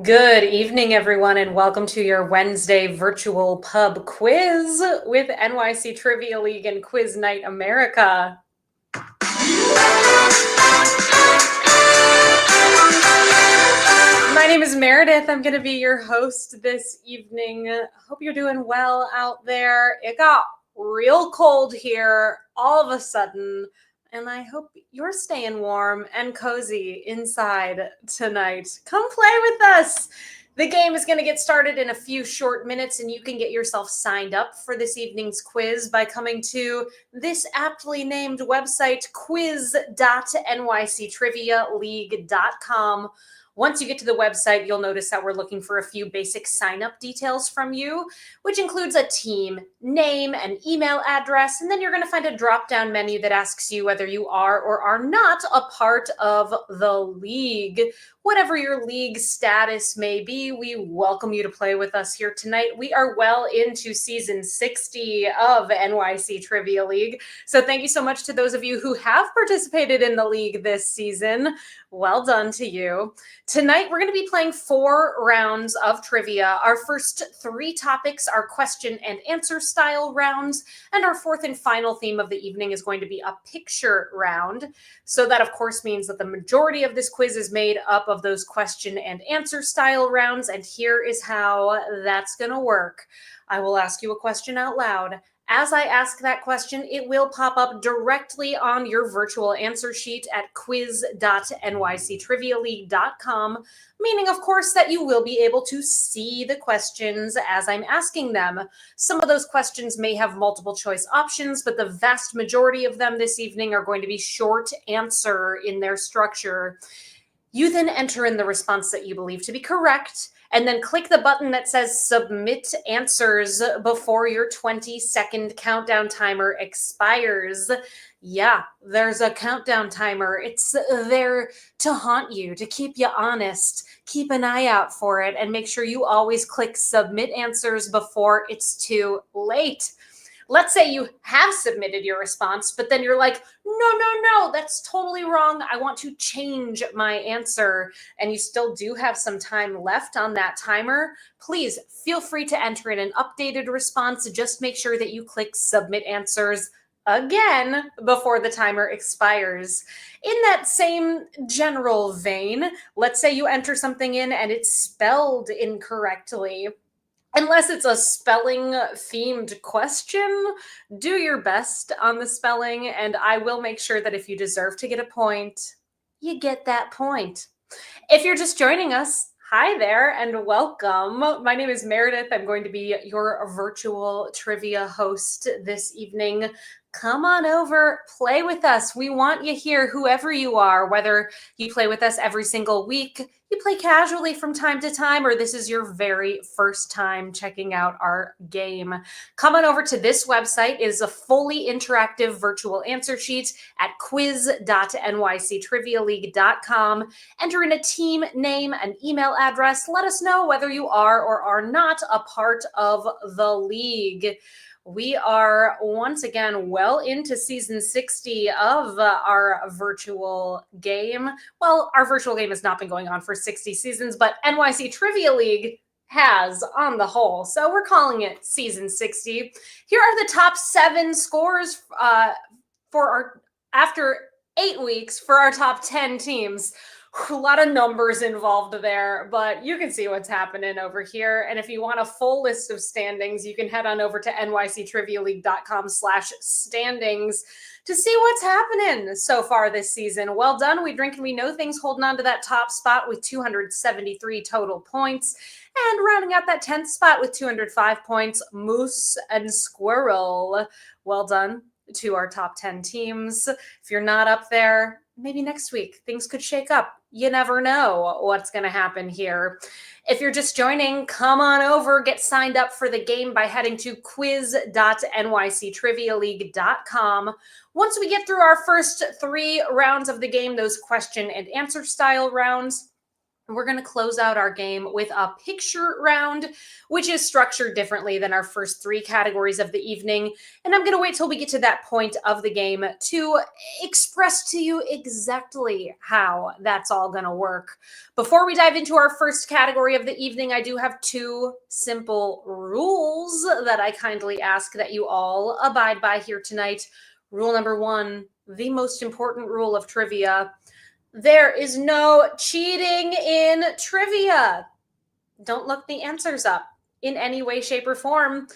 Good evening, everyone, and welcome to your Wednesday virtual pub quiz with NYC Trivia League and Quiz Night America. My name is Meredith. I'm going to be your host this evening. Hope you're doing well out there. It got real cold here all of a sudden, and I hope you're staying warm and cozy inside tonight. Come play with us. The game is going to get started in a few short minutes, and you can get yourself signed up for this evening's quiz by coming to this aptly named website, quiz.nyctrivialeague.com. Once you get to the website, you'll notice that we're looking for a few basic sign-up details from you, which includes a team name and email address, and then you're going to find a drop-down menu that asks you whether you are or are not a part of the league. Whatever your league status may be, we welcome you to play with us here tonight. We are well into season 60 of NYC Trivia League, so thank you so much to those of you who have participated in the league this season. Well done to you. Tonight, we're going to be playing 4 rounds of trivia. Our first 3 topics are question and answer style rounds, and our fourth and final theme of the evening is going to be a picture round. So that, of course, means that the majority of this quiz is made up of those question and answer style rounds, and here is how that's going to work. I will ask you a question out loud. As I ask that question, it will pop up directly on your virtual answer sheet at quiz.nyctrivialeague.com, meaning, of course, that you will be able to see the questions as I'm asking them. Some of those questions may have multiple choice options, but the vast majority of them this evening are going to be short answer in their structure. You then enter in the response that you believe to be correct, and then click the button that says Submit Answers before your 20-second countdown timer expires. Yeah, there's a countdown timer. It's there to haunt you, to keep you honest. Keep an eye out for it, and make sure you always click Submit Answers before it's too late. Let's say you have submitted your response, but then you're like, no, that's totally wrong. I want to change my answer. And you still do have some time left on that timer. Please feel free to enter in an updated response. Just make sure that you click Submit Answers again before the timer expires. In that same general vein, let's say you enter something in and it's spelled incorrectly. Unless it's a spelling-themed question, do your best on the spelling, and I will make sure that if you deserve to get a point, you get that point. If you're just joining us, hi there and welcome. My name is Meredith. I'm going to be your virtual trivia host this evening. Come on over, play with us. We want you here, whoever you are, whether you play with us every single week, you play casually from time to time, or this is your very first time checking out our game. Come on over to this website. It is a fully interactive virtual answer sheet at quiz.nyctrivialeague.com. Enter in a team name and email address. Let us know whether you are or are not a part of the league. We are once again well into season 60 of our virtual game. Well, our virtual game has not been going on for 60 seasons, but NYC Trivia League has on the whole. So we're calling it season 60. Here are the top 7 scores for our after 8 weeks for our top 10 teams. A lot of numbers involved there, but you can see what's happening over here. And if you want a full list of standings, you can head on over to nyctrivialeague.com/standings to see what's happening so far this season. Well done. We drink and we know things, holding on to that top spot with 273 total points. And rounding out that 10th spot with 205 points, Moose and Squirrel. Well done to our top 10 teams. If you're not up there, maybe next week things could shake up. You never know what's going to happen here. If you're just joining, come on over, get signed up for the game by heading to quiz.nyctrivialeague.com. Once we get through our first 3 rounds of the game, those question and answer style rounds, We're going to close out our game with a picture round, which is structured differently than our first three categories of the evening. And I'm going to wait till we get to that point of the game to express to you exactly how that's all going to work. Before we dive into our first category of the evening, I do have two simple rules that I kindly ask that you all abide by here tonight. Rule number one, the most important rule of trivia: there is no cheating in trivia. Don't look the answers up in any way, shape, or form.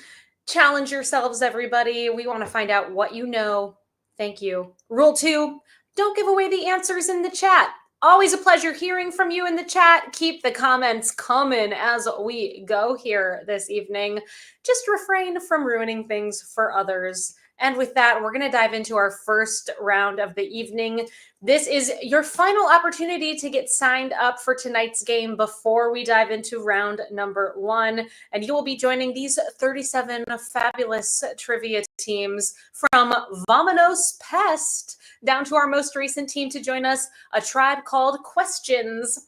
Challenge yourselves, everybody. We want to find out what you know. Thank you. Rule two, don't give away the answers in the chat. Always a pleasure hearing from you in the chat. Keep the comments coming as we go here this evening. Just refrain from ruining things for others. And with that, we're going to dive into our first round of the evening. This is your final opportunity to get signed up for tonight's game before we dive into round number one. And you will be joining these 37 fabulous trivia teams, from Vominos Pest down to our most recent team to join us, A Tribe Called Questions.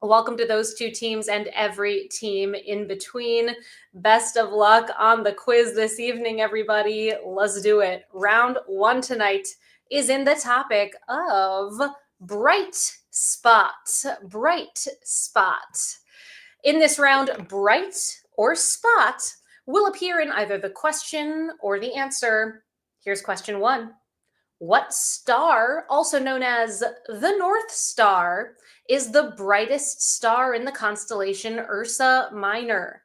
Welcome to those two teams and every team in between. Best of luck on the quiz this evening, everybody. Let's do it. Round one tonight is in the topic of bright spot. Bright spot. In this round, bright or spot will appear in either the question or the answer. Here's question one. What star, also known as the North Star, is the brightest star in the constellation Ursa Minor?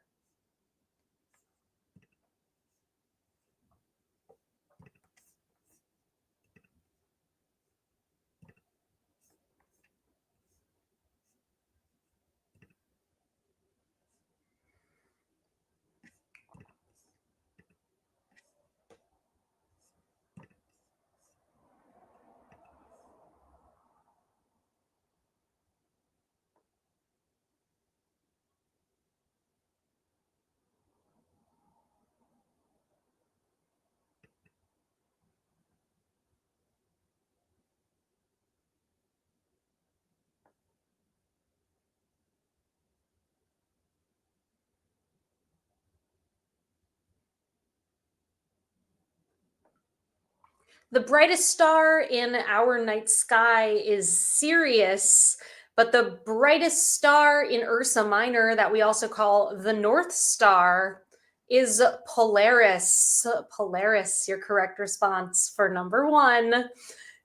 The brightest star in our night sky is Sirius, but the brightest star in Ursa Minor, that we also call the North Star, is Polaris. Polaris, your correct response for number one.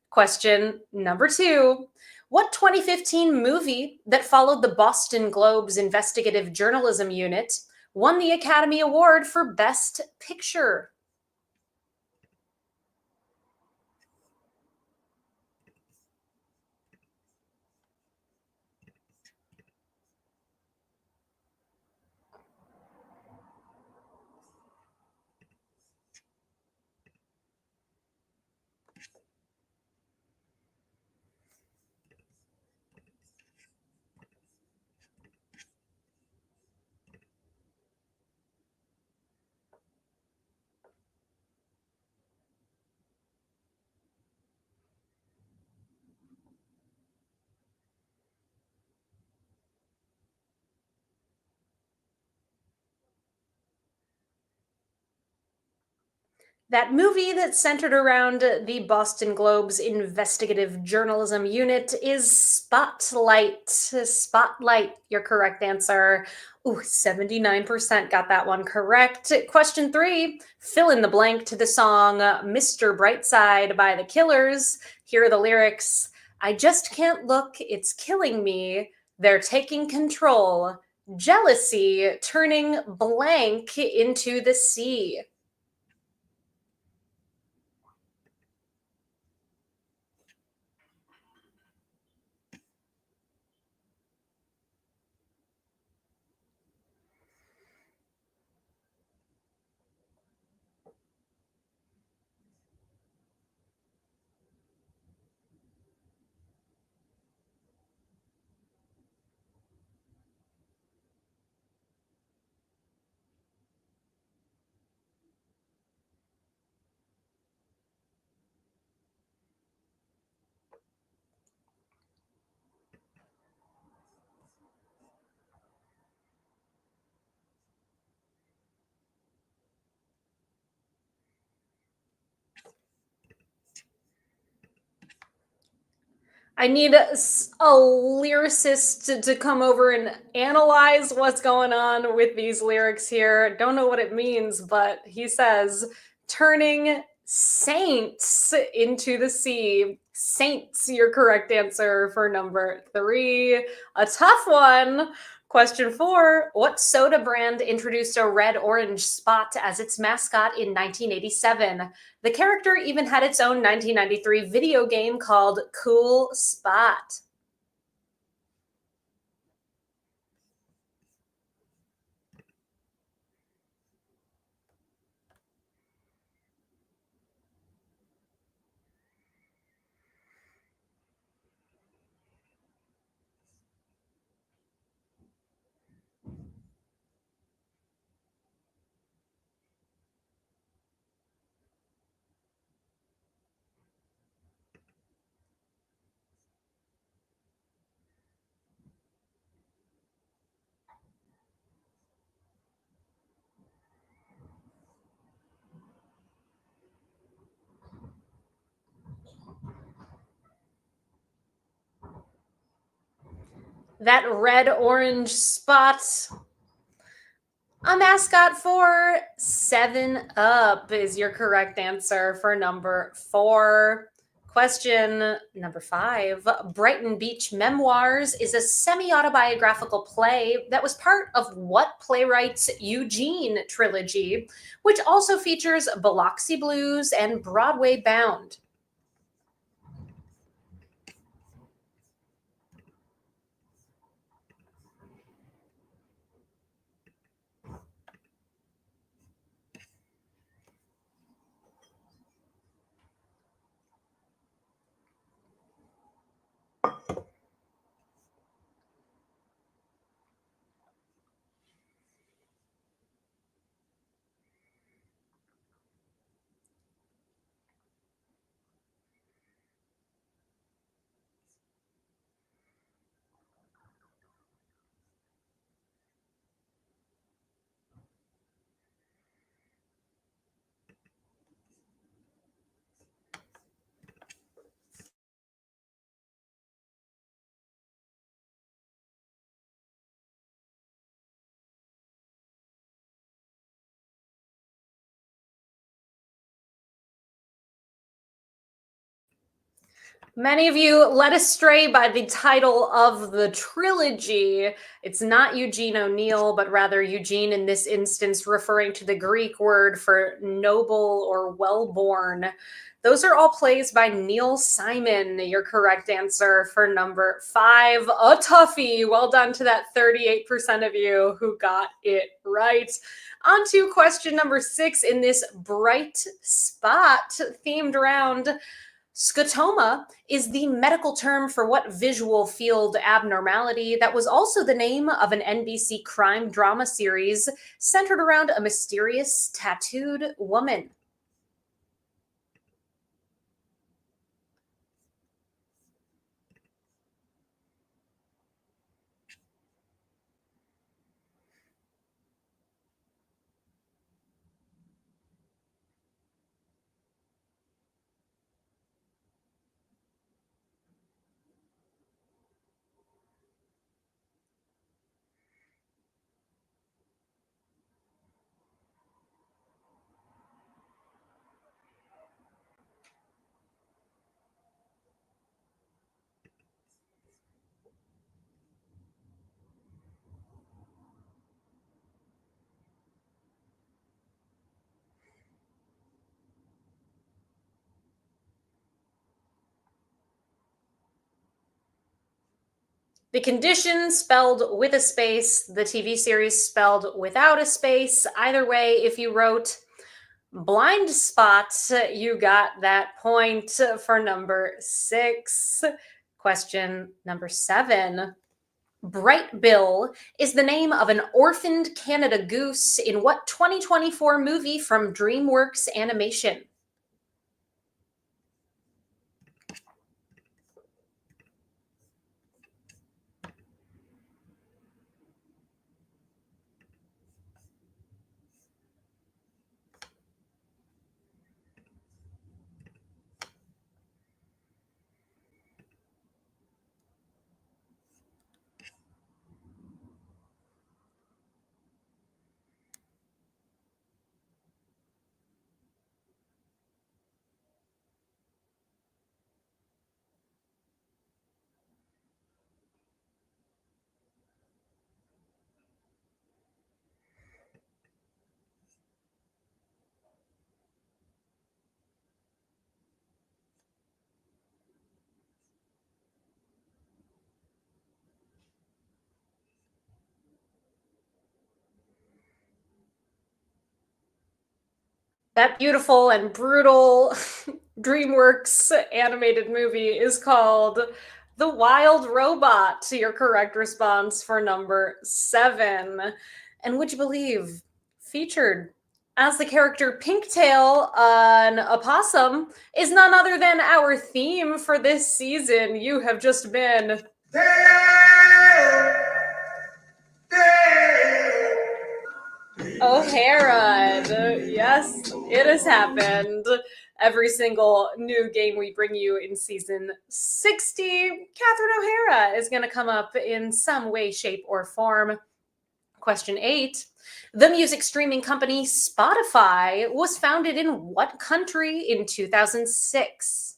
Question number two. What 2015 movie that followed the Boston Globe's investigative journalism unit won the Academy Award for Best Picture? That movie that centered around the Boston Globe's investigative journalism unit is Spotlight. Spotlight, your correct answer. Ooh, 79% got that one correct. Question three, fill in the blank to the song Mr. Brightside by The Killers. Here are the lyrics. I just can't look, it's killing me. They're taking control. Jealousy turning blank into the sea. I need a lyricist to come over and analyze what's going on with these lyrics here. Don't know what it means, but he says, turning saints into the sea. Saints, your correct answer for number three. A tough one. Question four. What soda brand introduced a red orange spot as its mascot in 1987? The character even had its own 1993 video game called Cool Spot. That red orange spot, a mascot for 7 Up, is your correct answer for number four. Question number five. Brighton Beach Memoirs is a semi autobiographical play that was part of what playwright's Eugene trilogy, which also features Biloxi Blues and Broadway Bound. Many of you led astray by the title of the trilogy. It's not Eugene O'Neill, but rather Eugene in this instance, referring to the Greek word for noble or well-born. Those are all plays by Neil Simon. Your correct answer for number five. A toughie. Well done to that 38% of you who got it right. On to question number six in this bright spot themed round. Scotoma is the medical term for what visual field abnormality that was also the name of an NBC crime drama series centered around a mysterious tattooed woman. The condition spelled with a space, the TV series spelled without a space. Either way, if you wrote blind spot, you got that point for number six. Question number seven. Bright Bill is the name of an orphaned Canada goose in what 2024 movie from DreamWorks Animation? That beautiful and brutal DreamWorks animated movie is called The Wild Robot. Your correct response for number 7. And would you believe, featured as the character Pinktail, an opossum, is none other than our theme for this season. You have just been O'Hara. Yes, it has happened. Every single new game we bring you in season 60, Catherine O'Hara is going to come up in some way, shape, or form. Question 8. The music streaming company Spotify was founded in what country in 2006?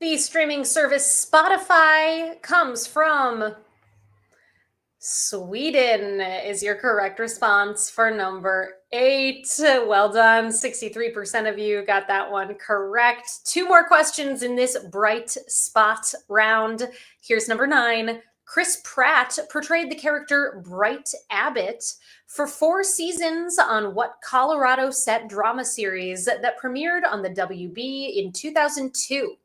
The streaming service Spotify comes from Sweden is your correct response for number 8. Well done. 63% of you got that one correct. 2 more questions in this bright spot round. Here's number 9. Chris Pratt portrayed the character Bright Abbott for 4 seasons on what Colorado set drama series that premiered on the WB in 2002?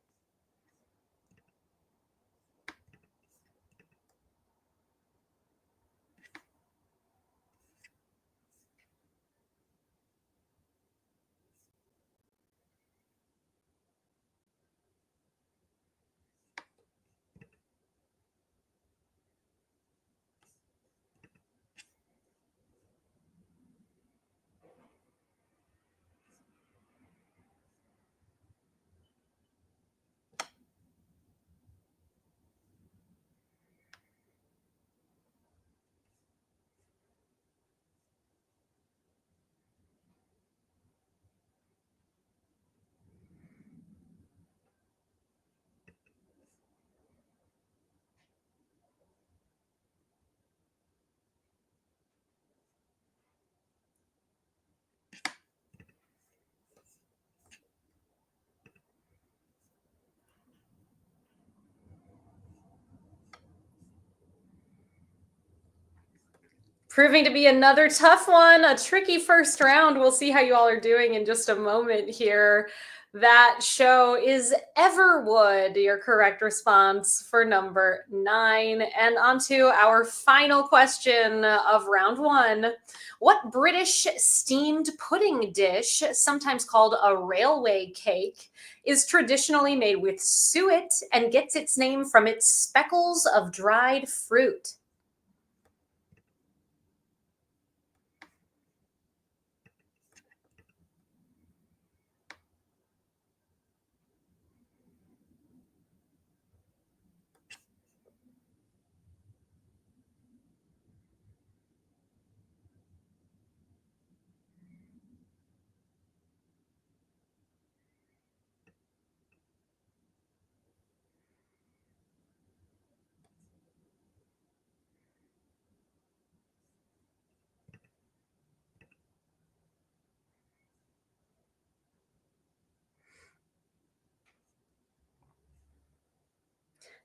Proving to be another tough one, a tricky first round. We'll see how you all are doing in just a moment here. That show is Everwood, your correct response for number 9. And on to our final question of round 1. What British steamed pudding dish, sometimes called a railway cake, is traditionally made with suet and gets its name from its speckles of dried fruit?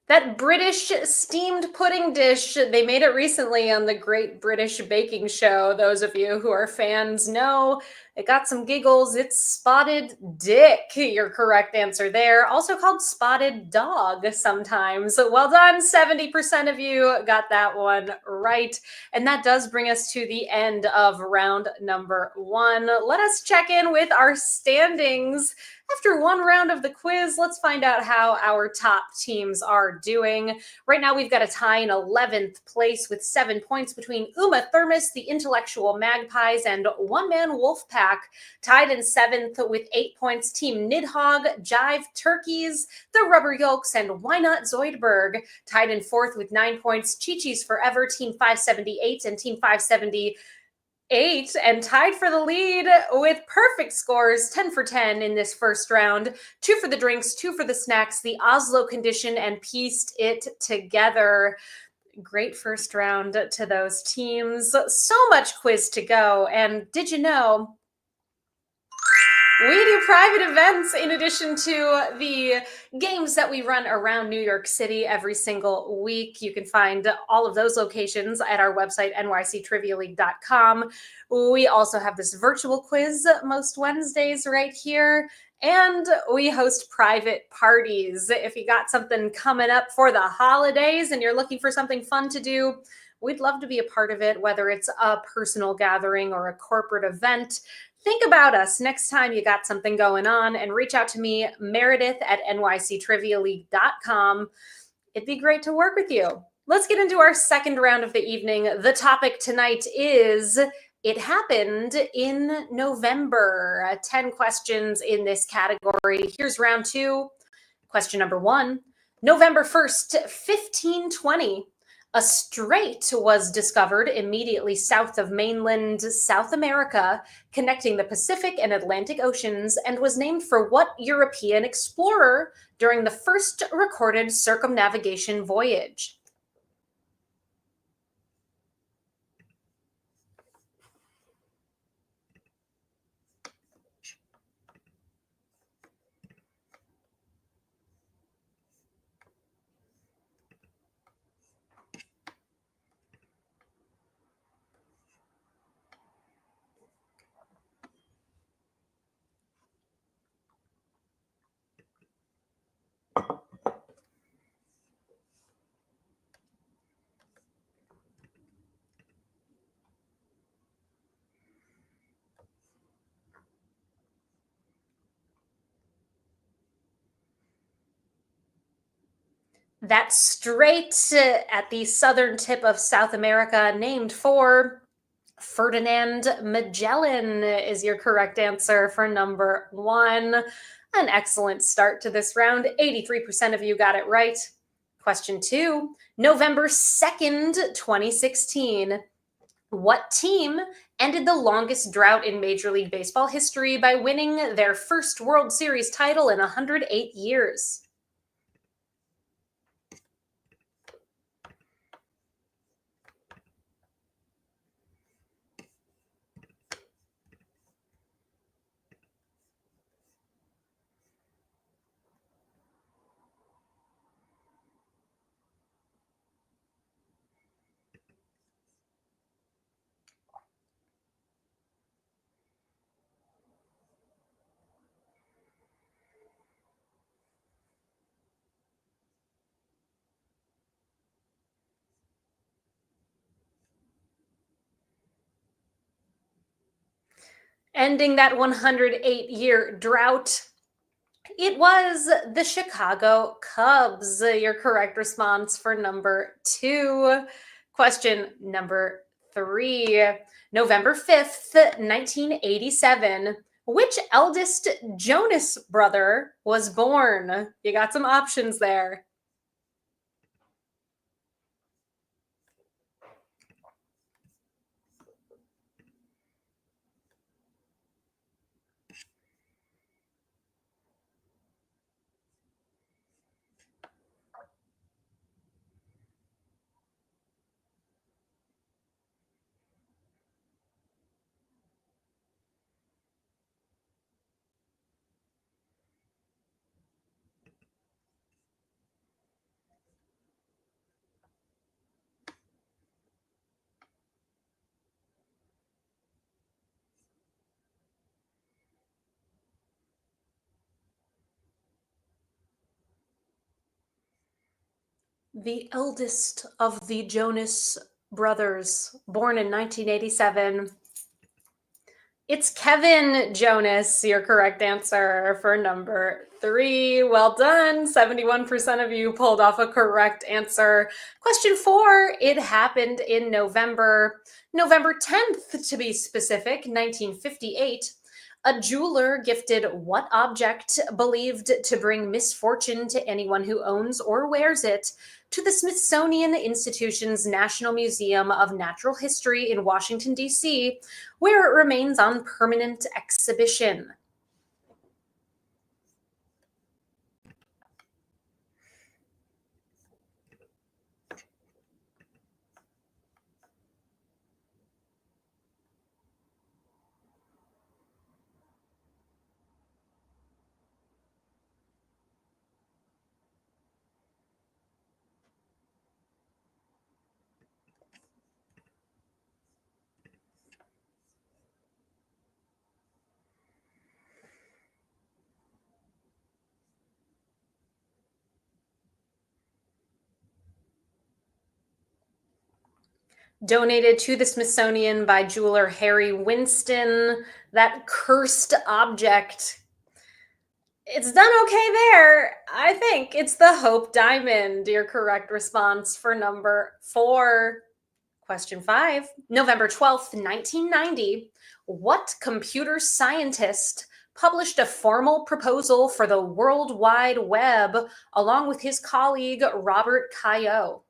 That British steamed pudding dish, they made it recently on the Great British Baking Show. Those of you who are fans know it got some giggles. It's spotted dick, your correct answer there. Also called spotted dog sometimes. So well done. 70% of you got that one right. And that does bring us to the end of round number 1. Let us check in with our standings After one round of the quiz, let's find out how our top teams are doing. Right now, we've got a tie in 11th place with 7 points between Uma Thermos, the Intellectual Magpies, and One Man Wolfpack. Tied in 7th with 8 points, Team Nidhogg, Jive Turkeys, the Rubber Yolks, and Why Not Zoidberg. Tied in 4th with 9 points, Chi Chi's Forever, Team 578, and Team 578, and tied for the lead with perfect scores, 10 for 10 in this first round, 2 for the drinks, 2 for the snacks, the Oslo Condition, and pieced it together. Great first round to those teams. So much quiz to go. And did you know we do private events in addition to the games that we run around New York City every single week? You can find all of those locations at our website, nyctrivialeague.com. We also have this virtual quiz most Wednesdays right here. And we host private parties. If you got something coming up for the holidays and you're looking for something fun to do, we'd love to be a part of it, whether it's a personal gathering or a corporate event. Think about us next time you got something going on and reach out to me, Meredith at nyctrivialeague.com. It'd be great to work with you. Let's get into our second round of the evening. The topic tonight is It Happened in November. 10 questions in this category. Here's round 2. Question number 1. November 1st, 1520. A strait was discovered immediately south of mainland South America, connecting the Pacific and Atlantic Oceans, and was named for what European explorer during the first recorded circumnavigation voyage? That strait at the southern tip of South America, named for Ferdinand Magellan, is your correct answer for number 1. An excellent start to this round. 83% of you got it right. Question 2, November 2nd, 2016. What team ended the longest drought in Major League Baseball history by winning their first World Series title in 108 years? Ending that 108-year drought, it was the Chicago Cubs. Your correct response for number 2. Question number 3. November 5th, 1987. Which eldest Jonas brother was born? You got some options there. The eldest of the Jonas brothers, born in 1987. It's Kevin Jonas, your correct answer for number 3. Well done. 71% of you pulled off a correct answer. Question 4, it happened in November 10th to be specific, 1958. A jeweler gifted what object believed to bring misfortune to anyone who owns or wears it to the Smithsonian Institution's National Museum of Natural History in Washington, D.C., where it remains on permanent exhibition? Donated to the Smithsonian by jeweler Harry Winston. That cursed object. It's done okay there. I think it's the Hope Diamond, your correct response for number 4. Question 5, November 12th, 1990. What computer scientist published a formal proposal for the World Wide Web along with his colleague Robert Cailliau?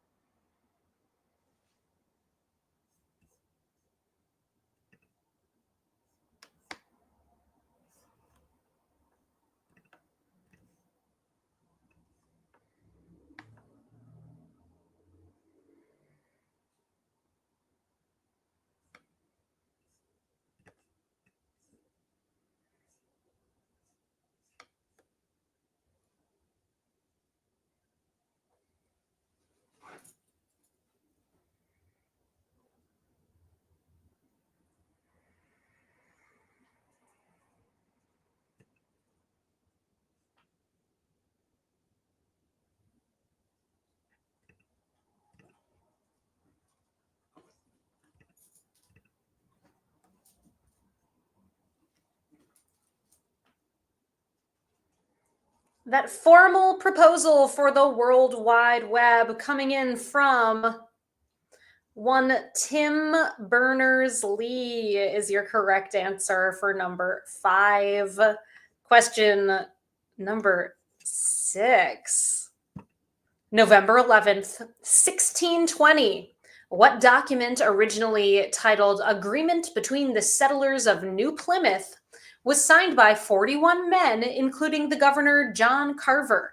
That formal proposal for the World Wide Web coming in from one Tim Berners-Lee is your correct answer for number 5. Question number 6. November 11th, 1620. What document, originally titled Agreement Between the Settlers of New Plymouth, was signed by 41 men, including the governor John Carver?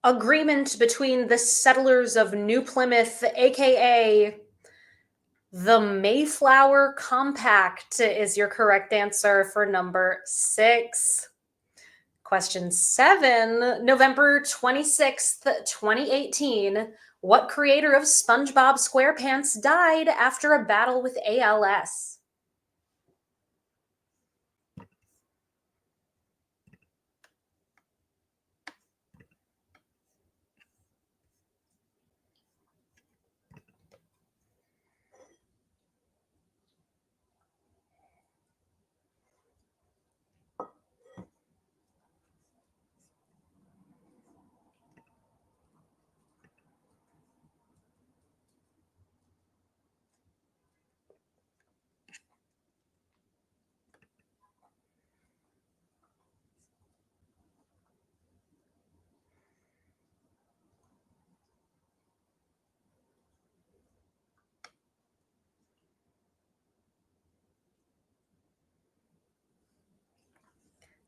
Agreement between the settlers of New Plymouth, aka the Mayflower Compact, is your correct answer for number 6. Question 7, November 26th, 2018. What creator of SpongeBob SquarePants died after a battle with ALS?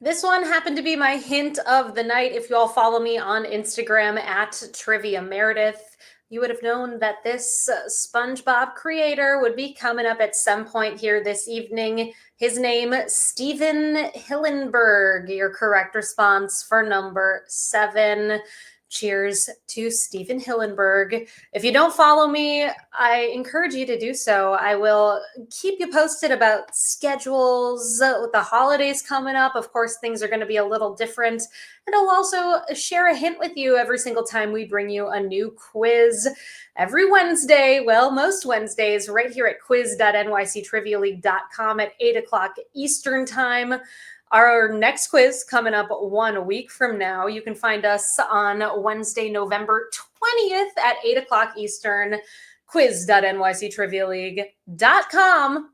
This one happened to be my hint of the night. If you all follow me on Instagram at Trivia Meredith, you would have known that this SpongeBob creator would be coming up at some point here this evening. His name, Steven Hillenberg. Your correct response for number 7. Cheers to Steven Hillenberg. If you don't follow me, I encourage you to do so. I will keep you posted about schedules with the holidays coming up. Of course, things are going to be a little different. And I'll also share a hint with you every single time we bring you a new quiz. Every Wednesday, well, most Wednesdays, right here at quiz.nyctrivialeague.com at 8 o'clock Eastern Time. Our next quiz coming up 1 week from now. You can find us on Wednesday, November 20th at 8 o'clock Eastern, quiz.nyctrivialeague.com.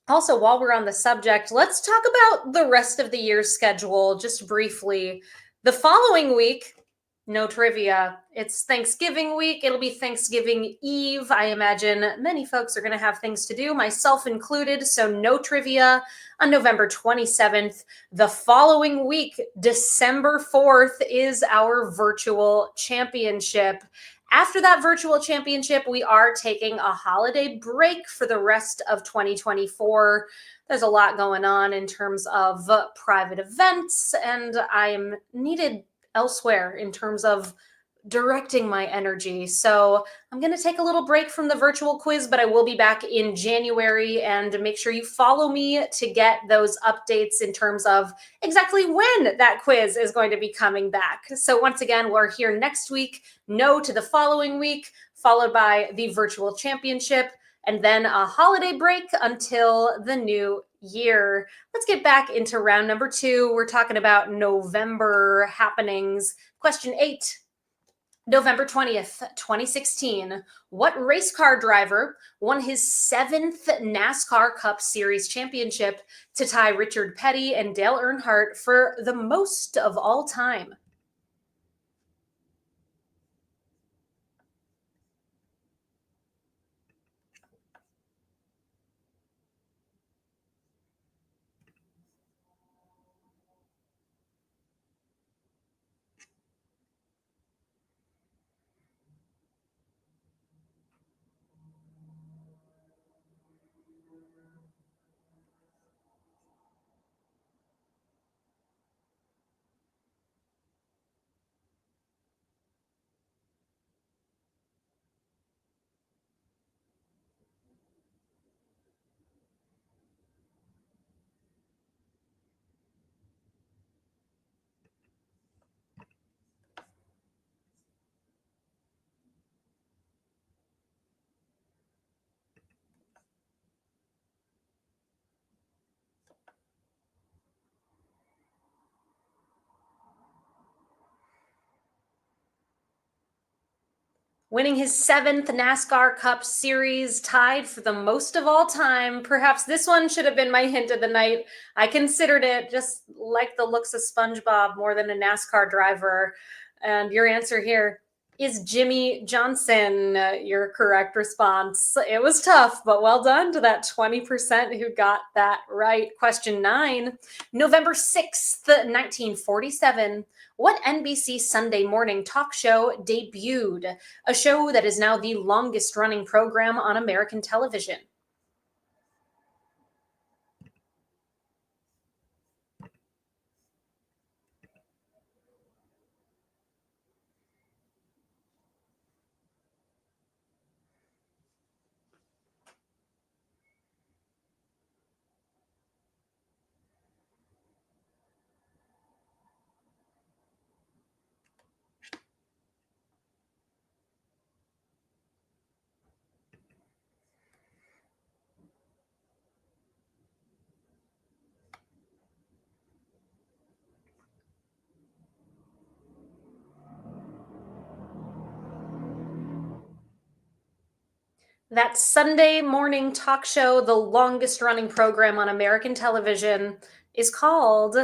Also, while we're on the subject, let's talk about the rest of the year's schedule just briefly. The following week, no trivia. It's Thanksgiving week. It'll be Thanksgiving Eve. I imagine many folks are going to have things to do, myself included, so no trivia on November 27th. The following week, December 4th, is our virtual championship. After that virtual championship, we are taking a holiday break for the rest of 2024. There's a lot going on in terms of private events, and I'm needed elsewhere in terms of directing my energy. So I'm going to take a little break from the virtual quiz, but I will be back in January, and make sure you follow me to get those updates in terms of exactly when that quiz is going to be coming back. So once again, we're here next week, no to the following week, followed by the virtual championship, and then a holiday break until the new year. Let's get back into round number 2. We're talking about November happenings. Question 8. November 20th, 2016, what race car driver won his 7th NASCAR Cup Series championship to tie Richard Petty and Dale Earnhardt for the most of all time? Winning his 7th NASCAR Cup Series, tied for the most of all time. Perhaps this one should have been my hint of the night. I considered it, just like the looks of SpongeBob, more than a NASCAR driver. And your answer here is Jimmy Johnson. Your correct response. It was tough, but well done to that 20% who got that right. Question 9, November 6th, 1947. What NBC Sunday morning talk show debuted? A show that is now the longest running program on American television. That Sunday morning talk show, the longest running program on American television, is called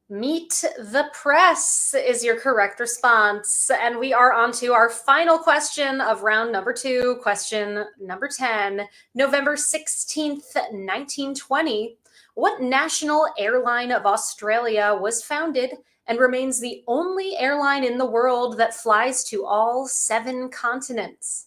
Meet the Press, is your correct response. And we are on to our final question of round number 2, question number 10. November 16th, 1920. What national airline of Australia was founded and remains the only airline in the world that flies to all 7 continents?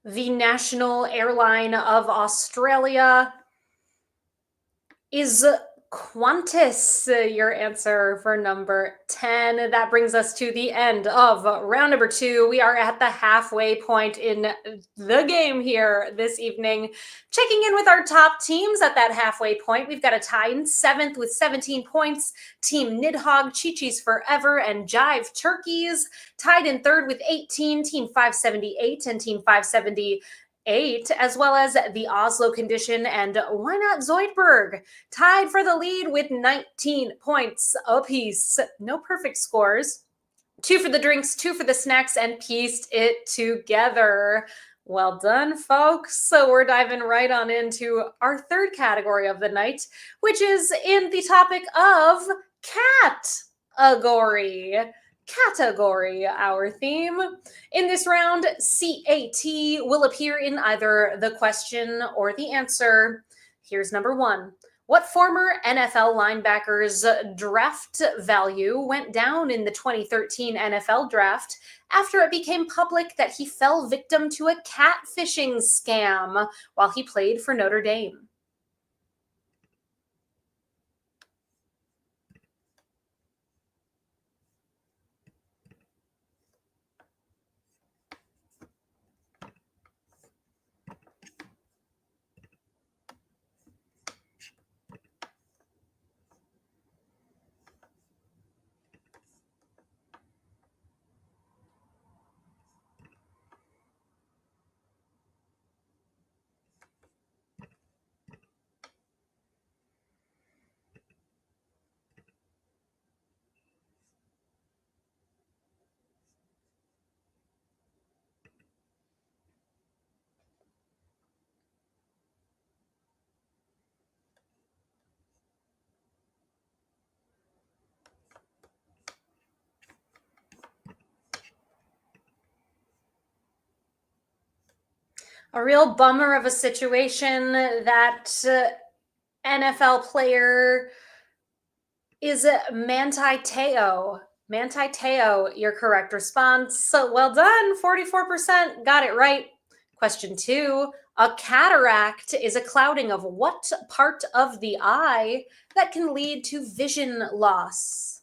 The national airline of Australia is Qantas, your answer for number 10. That brings us to the end of round number 2. We are at the halfway point in the game here this evening. Checking in with our top teams at that halfway point. We've got a tie in 7th with 17 points. Team Nidhogg, Chi-Chi's Forever, and Jive Turkeys. Tied in 3rd with 18, Team 578 and Team 578, as well as the Oslo Condition and Why Not Zoidberg, tied for the lead with 19 points apiece. No perfect scores. 2 for the drinks, 2 for the snacks, and pieced it together. Well done, folks. So we're diving right on into our 3rd category of the night, which is in the topic of category. Category, our theme. In this round, CAT will appear in either the question or the answer. Here's number 1. What former NFL linebacker's draft value went down in the 2013 NFL draft after it became public that he fell victim to a catfishing scam while he played for Notre Dame? A real bummer of a situation. That NFL player is Manti Te'o. Manti Te'o, your correct response. So well done, 44% got it right. Question 2. A cataract is a clouding of what part of the eye that can lead to vision loss?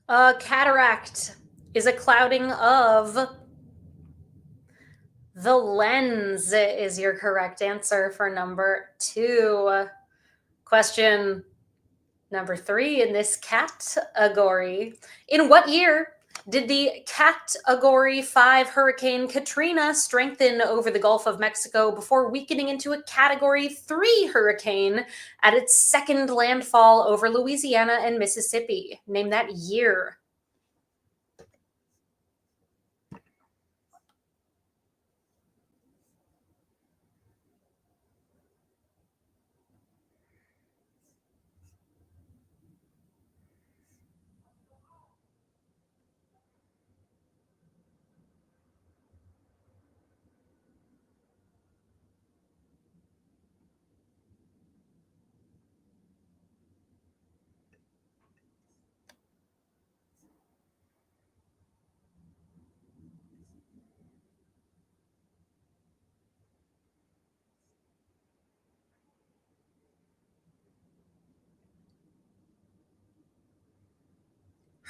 A cataract is a clouding of the lens, is your correct answer for number 2. Question number 3 in this category. In what year did the Category 5 Hurricane Katrina strengthen over the Gulf of Mexico before weakening into a Category 3 hurricane at its second landfall over Louisiana and Mississippi? Name that year.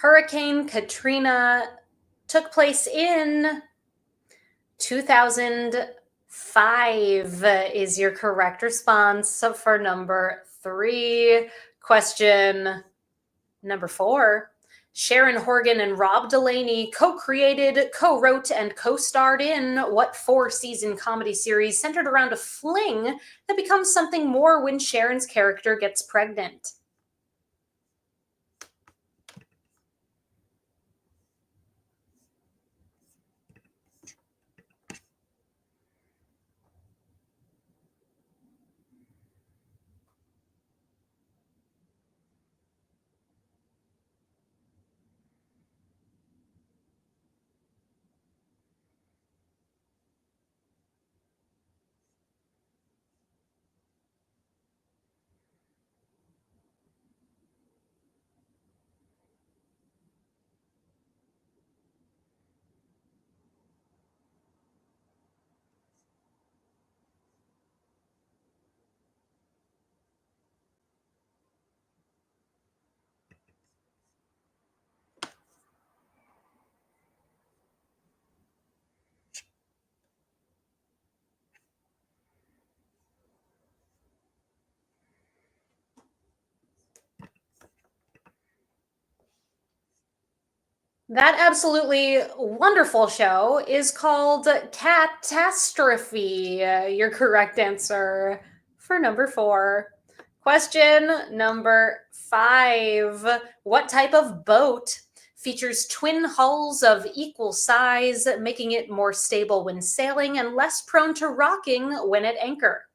Hurricane Katrina took place in 2005 is your correct response. So for number 3. Question number 4. Sharon Horgan and Rob Delaney co-created, co-wrote, and co-starred in what 4-season comedy series centered around a fling that becomes something more when Sharon's character gets pregnant? That absolutely wonderful show is called Catastrophe. Your correct answer for number 4. Question number 5. What type of boat features twin hulls of equal size, making it more stable when sailing and less prone to rocking when at anchor?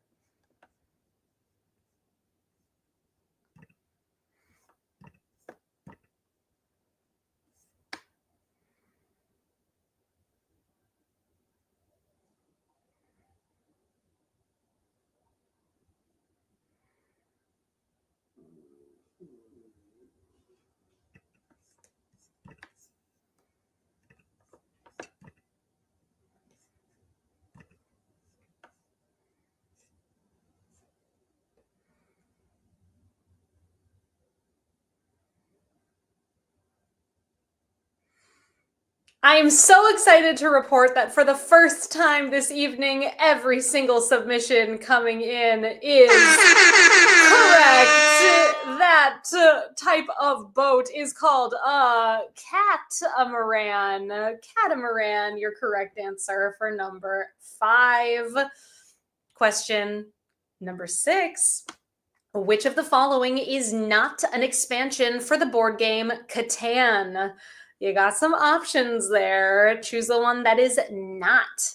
I am so excited to report that for the first time this evening, every single submission coming in is correct. That type of boat is called a catamaran. Catamaran, your correct answer for number 5. Question number 6. Which of the following is not an expansion for the board game Catan? You got some options there. Choose the one that is not.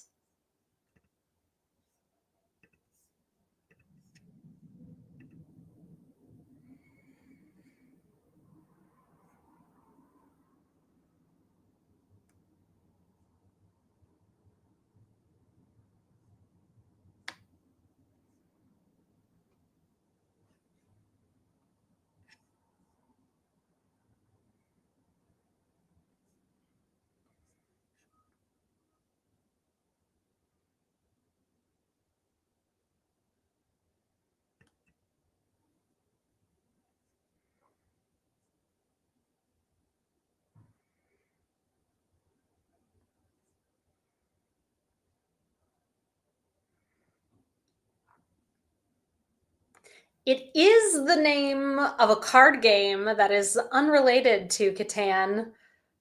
It is the name of a card game that is unrelated to Catan.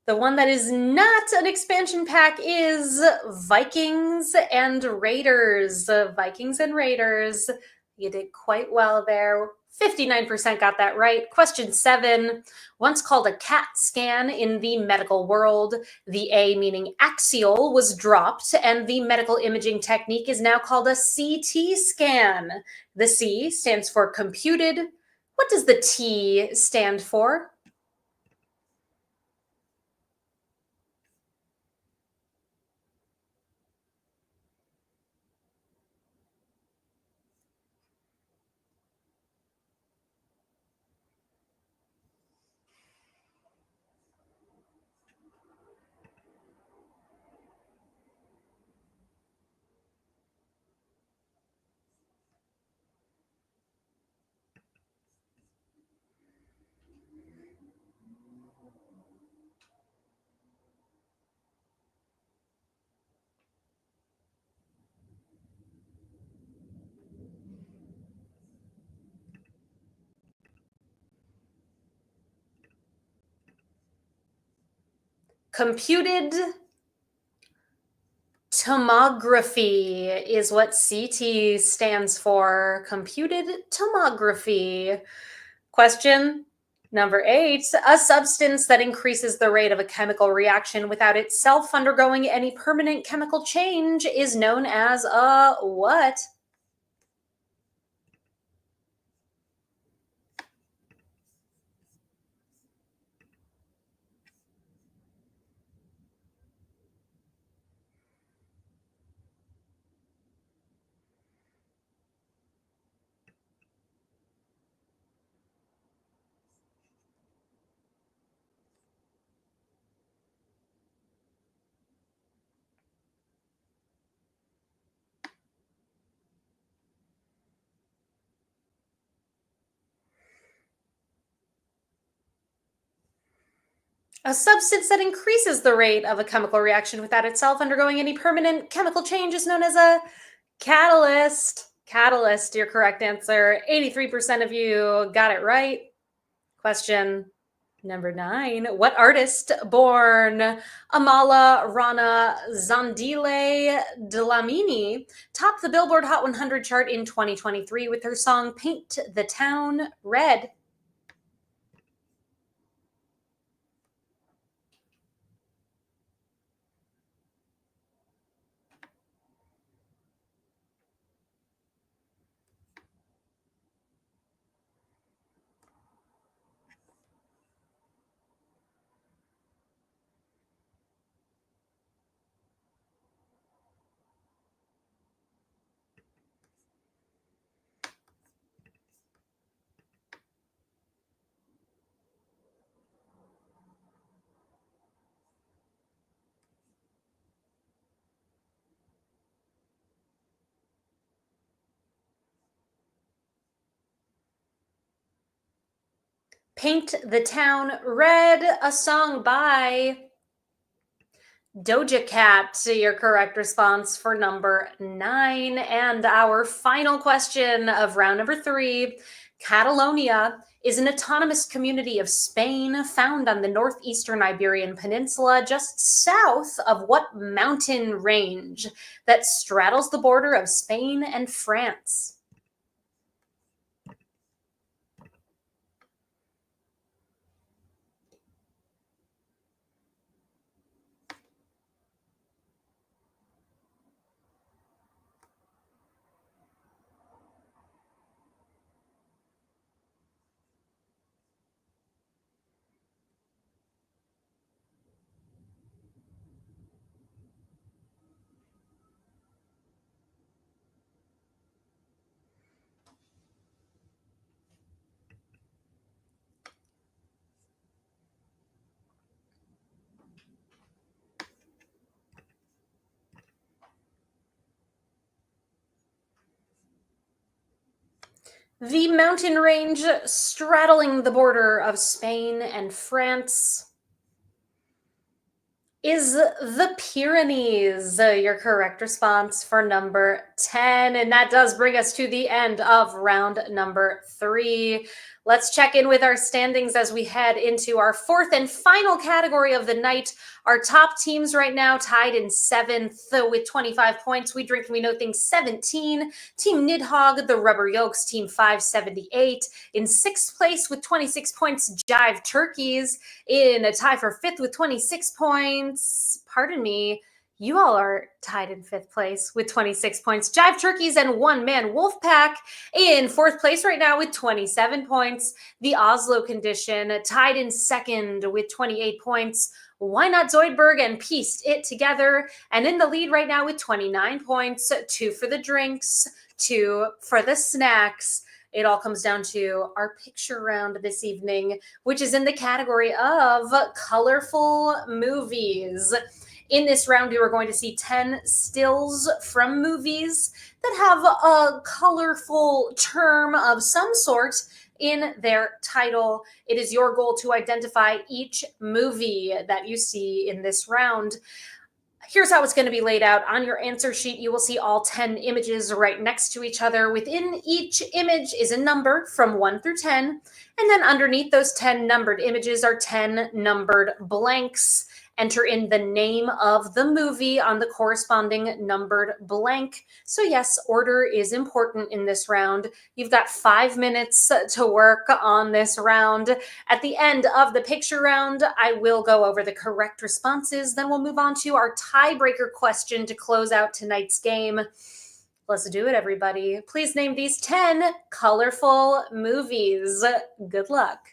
The one that is not an expansion pack is Vikings and Raiders. Vikings and Raiders. You did quite well there. 59% got that right. Question 7. Once called a CAT scan in the medical world, the A, meaning axial, was dropped, and the medical imaging technique is now called a CT scan. The C stands for computed. What does the T stand for? Computed tomography is what CT stands for. Computed tomography. Question number 8. A substance that increases the rate of a chemical reaction without itself undergoing any permanent chemical change is known as a what? A substance that increases the rate of a chemical reaction without itself undergoing any permanent chemical change is known as a catalyst. Catalyst, your correct answer. 83% of you got it right. Question number 9. What artist born Amala Rana Zandile Dlamini topped the Billboard Hot 100 chart in 2023 with her song Paint the Town Red? Paint the Town Red, a song by Doja Cat, your correct response for number 9. And our final question of round number 3. Catalonia is an autonomous community of Spain found on the northeastern Iberian Peninsula, just south of what mountain range that straddles the border of Spain and France? The mountain range straddling the border of Spain and France is the Pyrenees, your correct response for number 10. And that does bring us to the end of round number 3. Let's check in with our standings as we head into our 4th and final category of the night. Our top teams right now tied in 7th with 25 points. We Drink and We Know Things 17. Team Nidhogg, the Rubber Yolks, Team 578. In 6th place with 26 points, Jive Turkeys. In a tie for 5th with 26 points. Pardon me. You all are tied in 5th place with 26 points. Jive Turkeys and One Man Wolfpack in 4th place right now with 27 points. The Oslo Condition tied in 2nd with 28 points. Why Not Zoidberg and Pieced It Together. And in the lead right now with 29 points. 2 for the drinks, 2 for the snacks. It all comes down to our picture round this evening, which is in the category of colorful movies. In this round, we are going to see 10 stills from movies that have a colorful term of some sort in their title. It is your goal to identify each movie that you see in this round. Here's how it's going to be laid out. On your answer sheet, you will see all 10 images right next to each other. Within each image is a number from 1 through 10. And then underneath those 10 numbered images are 10 numbered blanks. Enter in the name of the movie on the corresponding numbered blank. So, yes, order is important in this round. You've got 5 minutes to work on this round. At the end of the picture round, I will go over the correct responses. Then we'll move on to our tiebreaker question to close out tonight's game. Let's do it, everybody. Please name these 10 colorful movies. Good luck.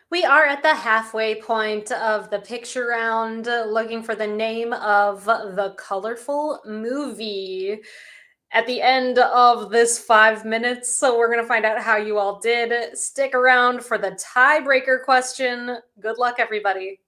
We are at the halfway point of the picture round, looking for the name of the colorful movie. At the end of this 5 minutes, so we're going to find out how you all did. Stick around for the tiebreaker question. Good luck, everybody.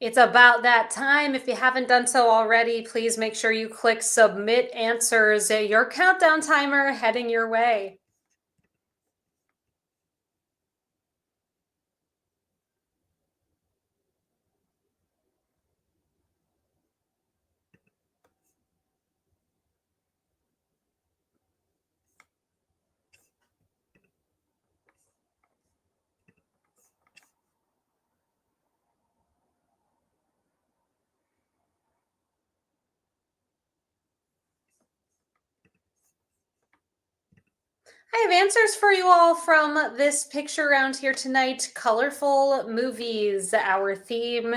It's about that time. If you haven't done so already, please make sure you click submit answers. Your countdown timer heading your way. I have answers for you all from this picture around here tonight. Colorful movies. Our theme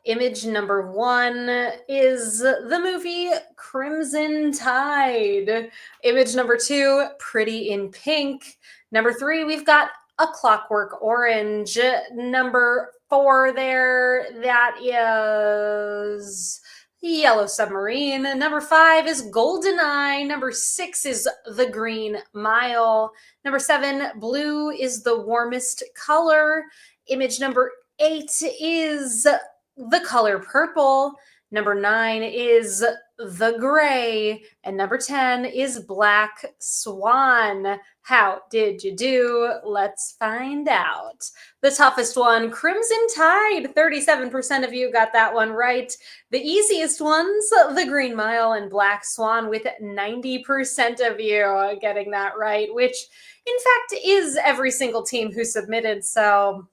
image number one is the movie Crimson Tide. Image number two, Pretty in Pink. Number three, we've got A Clockwork Orange. Number four there, that is Yellow Submarine. Number five is GoldenEye. Number six is The Green Mile. Number seven, blue is the warmest color. Image number eight is The Color Purple. Number nine is The Gray. And number 10 is Black Swan. How did you do? Let's find out. The toughest one, Crimson Tide. 37% of you got that one right. The easiest ones, The Green Mile and Black Swan, with 90% of you getting that right, which in fact is every single team who submitted. So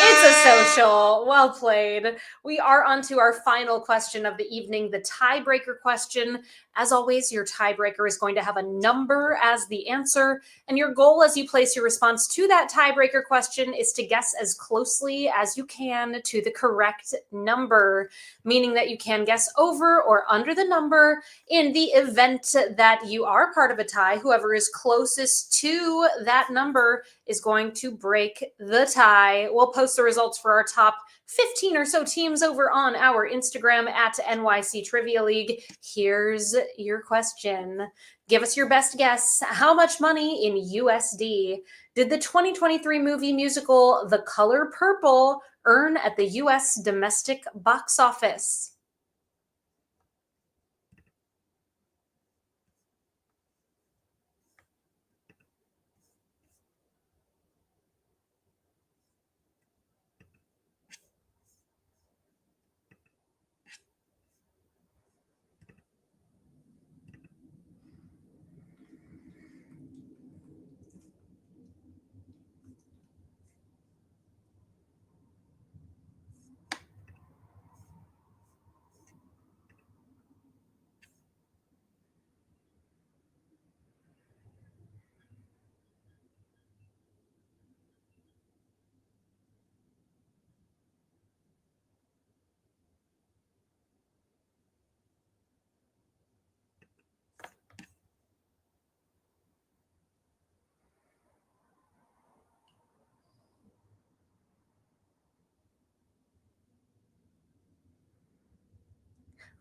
it's a social. Well played. We are on to our final question of the evening, the tiebreaker question. As always, your tiebreaker is going to have a number as the answer, and your goal as you place your response to that tiebreaker question is to guess as closely as you can to the correct number, meaning that you can guess over or under the number. In the event that you are part of a tie, whoever is closest to that number is going to break the tie. We'll post the results for our top 15 or so teams over on our Instagram at NYC Trivia League. Here's your question. Give us your best guess. How much money in USD did the 2023 movie musical The Color Purple earn at the US domestic box office?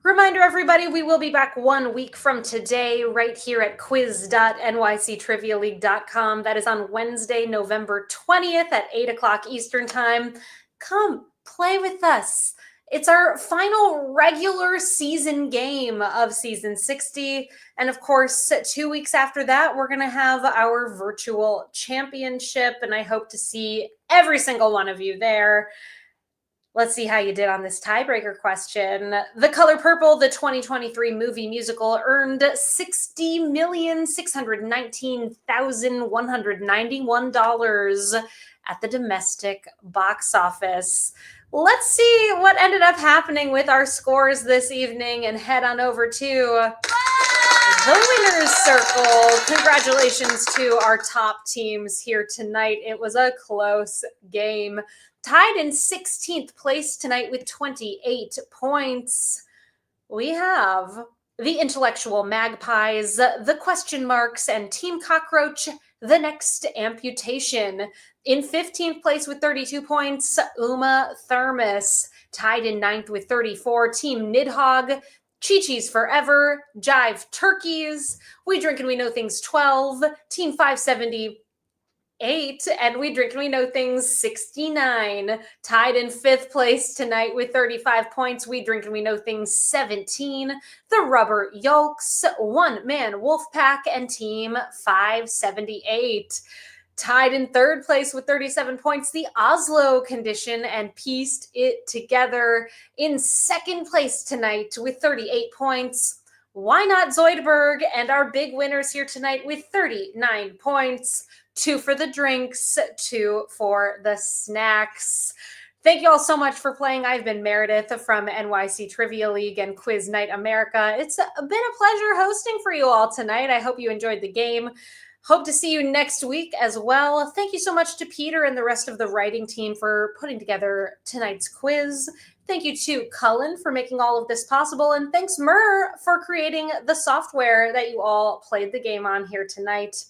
Reminder, everybody, we will be back 1 week from today right here at quiz.nyctrivialeague.com. That is on Wednesday, November 20th at 8 o'clock Eastern Time. Come play with us. It's our final regular season game of season 60. And of course, 2 weeks after that, we're going to have our virtual championship. And I hope to see every single one of you there. Let's see how you did on this tiebreaker question. The Color Purple, the 2023 movie musical, earned $60,619,191 at the domestic box office. Let's see what ended up happening with our scores this evening and head on over to the winner's circle. Congratulations to our top teams here tonight. It was a close game. Tied in 16th place tonight with 28 points, we have the Intellectual Magpies, the Question Marks, and Team Cockroach, The Next Amputation. In 15th place with 32 points, Uma Thermos. Tied in 9th with 34, Team Nidhogg, Chi-Chi's Forever, Jive Turkeys, We Drink and We Know Things 12, Team 570, 38. And We Drink and We Know Things 69. Tied in 5th place tonight with 35 points. We Drink and We Know Things 17. The Rubber Yolks, One Man Wolfpack, and Team 578. Tied in 3rd place with 37 points, the Oslo Condition and Pieced It Together. In 2nd place tonight with 38 points, Why Not Zoidberg, and our big winners here tonight with 39 points. 2 for the drinks, 2 for the snacks. Thank you all so much for playing. I've been Meredith from NYC Trivia League and Quiz Night America. It's been a pleasure hosting for you all tonight. I hope you enjoyed the game. Hope to see you next week as well. Thank you so much to Peter and the rest of the writing team for putting together tonight's quiz. Thank you to Cullen for making all of this possible. And thanks, Mur, for creating the software that you all played the game on here tonight.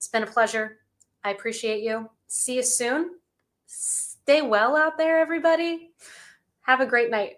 It's been a pleasure. I appreciate you. See you soon. Stay well out there, everybody. Have a great night.